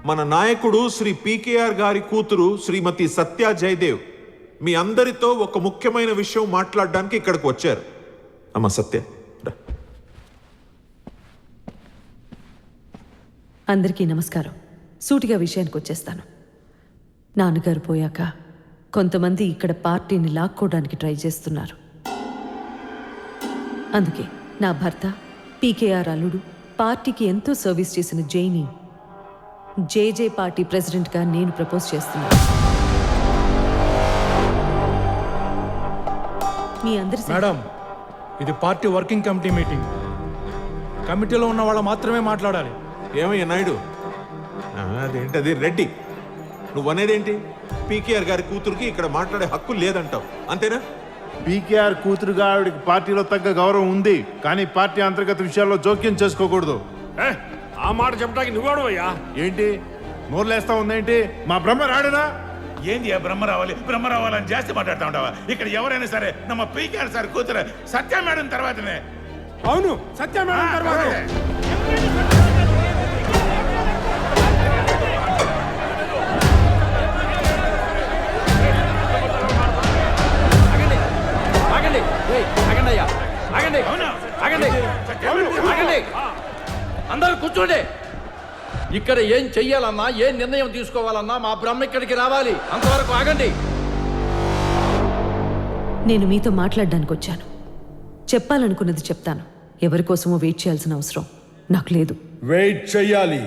మన నాయకుడు శ్రీ పీకేఆర్ గారి కూతురు శ్రీమతి సత్య జయదేవ్ మీ అందరితో ఒక ముఖ్యమైన విషయం మాట్లాడడానికి ఇక్కడికి వచ్చారు. అమ్మ సత్య రా. అందరికీ నమస్కారం. సూటిగా విషయానికి వచ్చేస్తాను. నాన్నగారు పోయాక కొంతమంది ఇక్కడ పార్టీని లాక్కోవడానికి ట్రై చేస్తున్నారు. అందుకే నా భర్త పీకేఆర్ అల్లుడు పార్టీకి ఎంతో సర్వీస్ చేసిన జైని జేజే పార్టీ ప్రెసిడెంట్గా నేను ప్రపోజ్ చేస్తున్నాను. మీ అందరి మేడం, ఇది పార్టీ వర్కింగ్ కమిటీ మీటింగ్. కమిటీలో ఉన్న వాళ్ళు మాత్రమే మాట్లాడాలి. ఏమయ్యా నాయుడు, అదేంటది రెడ్డి, నువ్వు అనేదేంటి? పీకేఆర్ గారి కూతురుకి ఇక్కడ మాట్లాడే హక్కు లేదంటావు, అంతేనా? పీకేఆర్ కూతురుగా ఆవిడకి పార్టీలో తగ్గ గౌరవం ఉంది, కానీ పార్టీ అంతర్గత విషయాల్లో జోక్యం చేసుకోకూడదు. ఆ మాట చెప్పడానికి నువ్వెవడవయ్యా? ఏంటి నోర్లేస్తా ఉందేంటి? మా బ్రహ్మ రాడనా? ఏంది బ్రహ్మ రావాలని జాస్తి మాట్లాడుతూ ఉంటావా? ఇక్కడ ఎవరైనా సరే నమ్మ పీకేఆర్ సార్ కూతురు సత్య మేడం తర్వాతనే. అవును, సత్య మేడం తర్వాత. అందరూ కూర్చోండి. ఇక్కడ ఏం చెయ్యాలన్నా, ఏ నిర్ణయం తీసుకోవాలన్నా మా బ్రహ్మ ఇక్కడికి రావాలి. అంతవరకు ఆగండి. నేను మీతో మాట్లాడడానికి వచ్చాను. చెప్పాలనుకున్నది చెప్తాను. ఎవరి కోసమో వెయిట్ చేయాల్సిన అవసరం నాకు లేదు. వెయిట్ చెయ్యాలి.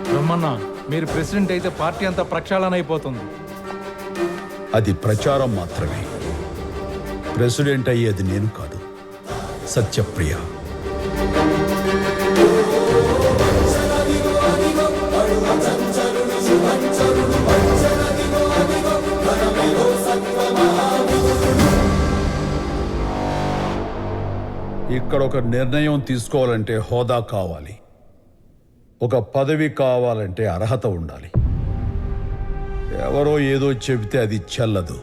బ్రహ్మన్న, మీరు ప్రెసిడెంట్ అయితే పార్టీ అంతా ప్రక్షాళన అయిపోతుంది. అది ప్రచారం మాత్రమే. ప్రెసిడెంట్ అయ్యేది నేను కాదు, సత్యప్రియ. ఇక్కడ ఒక నిర్ణయం తీసుకోవాలంటే హోదా కావాలి, ఒక పదవి కావాలంటే అర్హత ఉండాలి. ఎవరో ఏదో చెబితే అది చెల్లదు.